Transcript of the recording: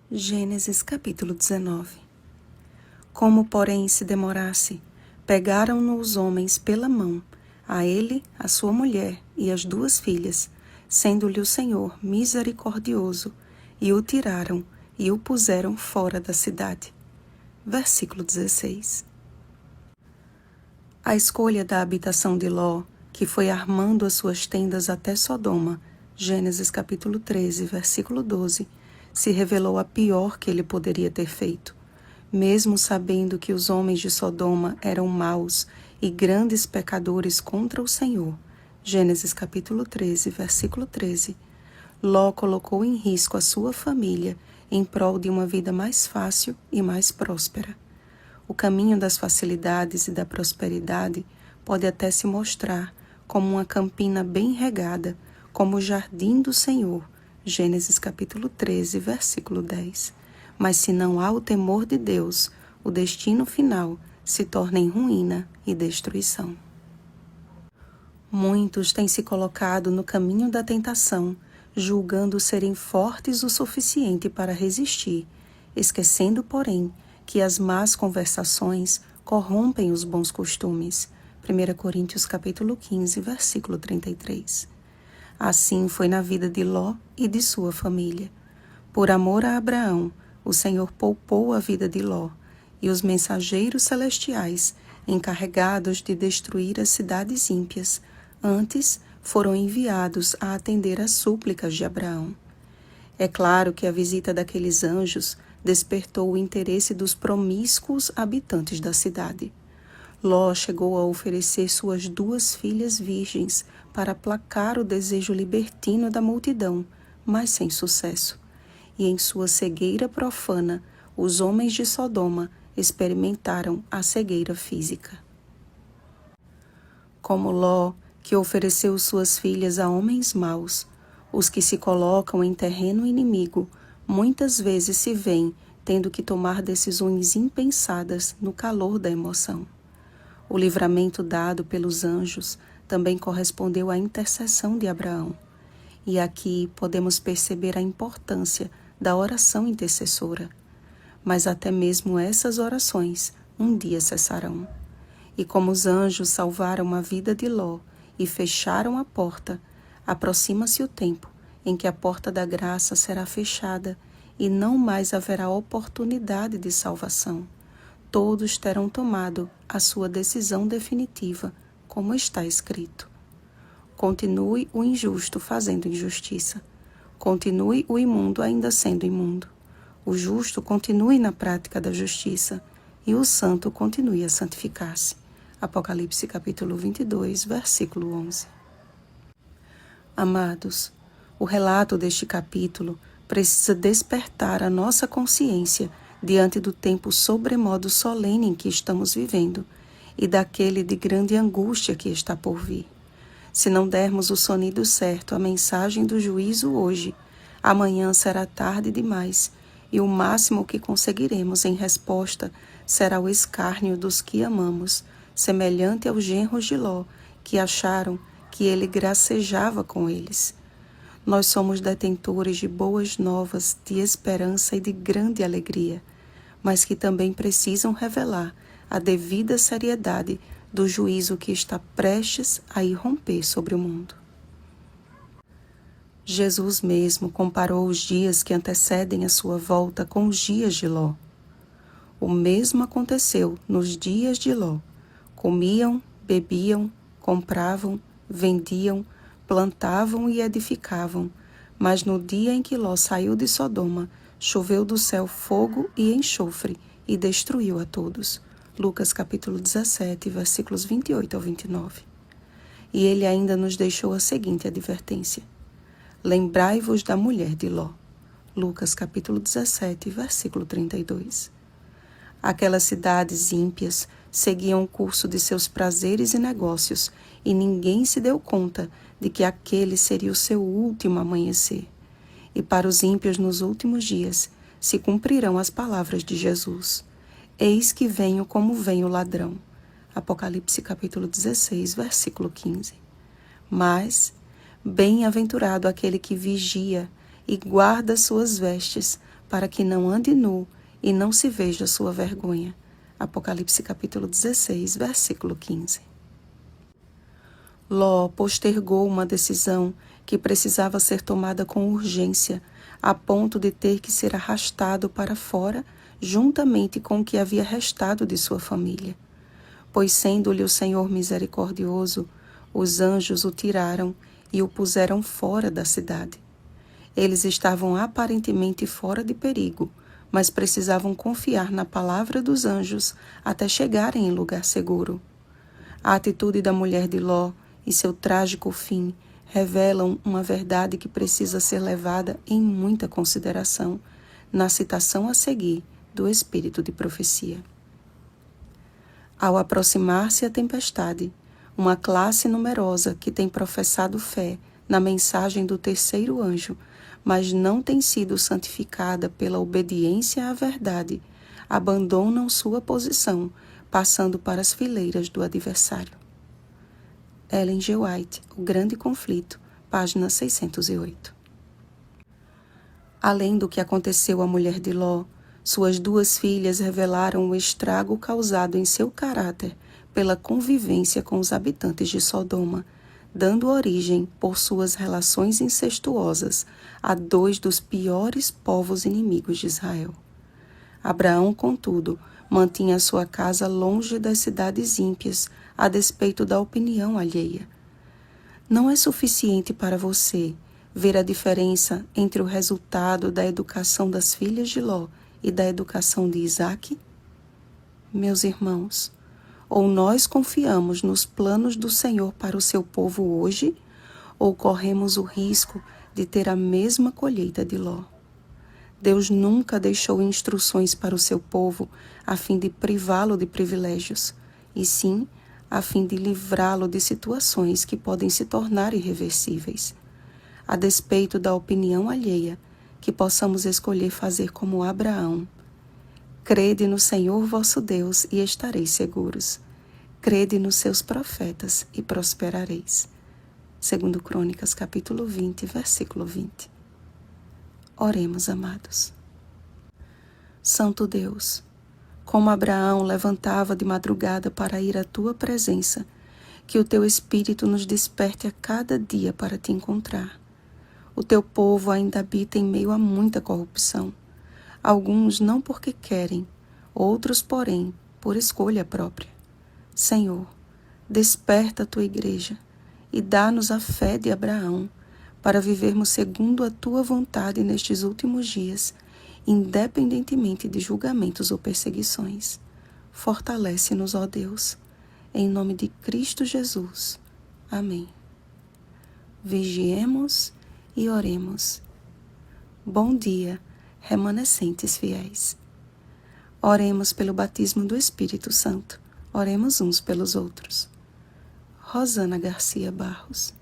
Gênesis capítulo 19. Como, porém, se demorasse, pegaram-no os homens pela mão, a ele, a sua mulher e as 2 filhas, sendo-lhe o Senhor misericordioso, e o tiraram e o puseram fora da cidade. Versículo 16. A escolha da habitação de Ló, que foi armando as suas tendas até Sodoma, Gênesis capítulo 13, versículo 12, se revelou a pior que ele poderia ter feito. Mesmo sabendo que os homens de Sodoma eram maus e grandes pecadores contra o Senhor, Gênesis capítulo 13, versículo 13, Ló colocou em risco a sua família em prol de uma vida mais fácil e mais próspera. O caminho das facilidades e da prosperidade pode até se mostrar como uma campina bem regada, como o jardim do Senhor, Gênesis capítulo 13, versículo 10. Mas se não há o temor de Deus, o destino final se torna em ruína e destruição. Muitos têm se colocado no caminho da tentação, julgando serem fortes o suficiente para resistir, esquecendo, porém, que as más conversações corrompem os bons costumes. 1 Coríntios capítulo 15, versículo 33. Assim foi na vida de Ló e de sua família. Por amor a Abraão, o Senhor poupou a vida de Ló, e os mensageiros celestiais, encarregados de destruir as cidades ímpias, antes foram enviados a atender às súplicas de Abraão. É claro que a visita daqueles anjos despertou o interesse dos promíscuos habitantes da cidade. Ló chegou a oferecer suas 2 filhas virgens para aplacar o desejo libertino da multidão, mas sem sucesso. E em sua cegueira profana, os homens de Sodoma experimentaram a cegueira física. Como Ló, que ofereceu suas filhas a homens maus, os que se colocam em terreno inimigo muitas vezes se veem tendo que tomar decisões impensadas no calor da emoção. O livramento dado pelos anjos também correspondeu à intercessão de Abraão. E aqui podemos perceber a importância da oração intercessora. Mas até mesmo essas orações um dia cessarão. E como os anjos salvaram a vida de Ló e fecharam a porta, aproxima-se o tempo em que a porta da graça será fechada e não mais haverá oportunidade de salvação. Todos terão tomado a sua decisão definitiva, como está escrito. Continue o injusto fazendo injustiça. Continue o imundo ainda sendo imundo. O justo continue na prática da justiça e o santo continue a santificar-se. Apocalipse capítulo 22, versículo 11. Amados, o relato deste capítulo precisa despertar a nossa consciência diante do tempo sobremodo solene em que estamos vivendo e daquele de grande angústia que está por vir. Se não dermos o sonido certo à mensagem do juízo hoje, amanhã será tarde demais e o máximo que conseguiremos em resposta será o escárnio dos que amamos, semelhante aos genros de Ló, que acharam que ele gracejava com eles. Nós somos detentores de boas novas, de esperança e de grande alegria, mas que também precisam revelar a devida seriedade do juízo que está prestes a irromper sobre o mundo. Jesus mesmo comparou os dias que antecedem a sua volta com os dias de Ló. O mesmo aconteceu nos dias de Ló. Comiam, bebiam, compravam, vendiam, plantavam e edificavam, mas no dia em que Ló saiu de Sodoma, choveu do céu fogo e enxofre e destruiu a todos. Lucas capítulo 17, versículos 28 ao 29. E ele ainda nos deixou a seguinte advertência: lembrai-vos da mulher de Ló. Lucas capítulo 17, versículo 32. Aquelas cidades ímpias seguiam o curso de seus prazeres e negócios, e ninguém se deu conta de que aquele seria o seu último amanhecer. E para os ímpios nos últimos dias se cumprirão as palavras de Jesus: eis que venho como vem o ladrão. Apocalipse capítulo 16, versículo 15. Mas bem-aventurado aquele que vigia e guarda suas vestes, para que não ande nu e não se veja sua vergonha. Apocalipse capítulo 16, versículo 15. Ló postergou uma decisão que precisava ser tomada com urgência, a ponto de ter que ser arrastado para fora, juntamente com o que havia restado de sua família. Pois, sendo-lhe o Senhor misericordioso, os anjos o tiraram e o puseram fora da cidade. Eles estavam aparentemente fora de perigo, mas precisavam confiar na palavra dos anjos até chegarem em lugar seguro. A atitude da mulher de Ló e seu trágico fim revelam uma verdade que precisa ser levada em muita consideração na citação a seguir do Espírito de Profecia. Ao aproximar-se a tempestade, uma classe numerosa que tem professado fé na mensagem do terceiro anjo, mas não tem sido santificada pela obediência à verdade, abandonam sua posição, passando para as fileiras do adversário. Ellen G. White, O Grande Conflito, página 608. Além do que aconteceu à mulher de Ló, suas duas filhas revelaram o estrago causado em seu caráter pela convivência com os habitantes de Sodoma, dando origem, por suas relações incestuosas, a dois dos piores povos inimigos de Israel. Abraão, contudo, mantinha sua casa longe das cidades ímpias, a despeito da opinião alheia. Não é suficiente para você ver a diferença entre o resultado da educação das filhas de Ló e da educação de Isaque? Meus irmãos, ou nós confiamos nos planos do Senhor para o seu povo hoje, ou corremos o risco de ter a mesma colheita de Ló. Deus nunca deixou instruções para o seu povo a fim de privá-lo de privilégios, e sim a fim de livrá-lo de situações que podem se tornar irreversíveis. A despeito da opinião alheia, que possamos escolher fazer como Abraão. Crede no Senhor vosso Deus e estareis seguros. Crede nos seus profetas e prosperareis. 2 Crônicas, capítulo 20, versículo 20. Oremos, amados. Santo Deus, como Abraão levantava de madrugada para ir à tua presença, que o teu Espírito nos desperte a cada dia para te encontrar. O teu povo ainda habita em meio a muita corrupção. Alguns não porque querem, outros, porém, por escolha própria. Senhor, desperta a tua igreja e dá-nos a fé de Abraão para vivermos segundo a tua vontade nestes últimos dias, independentemente de julgamentos ou perseguições. Fortalece-nos, ó Deus, em nome de Cristo Jesus. Amém. Vigiemos e oremos. Bom dia, remanescentes fiéis. Oremos pelo batismo do Espírito Santo. Oremos uns pelos outros. Rosana Garcia Barros.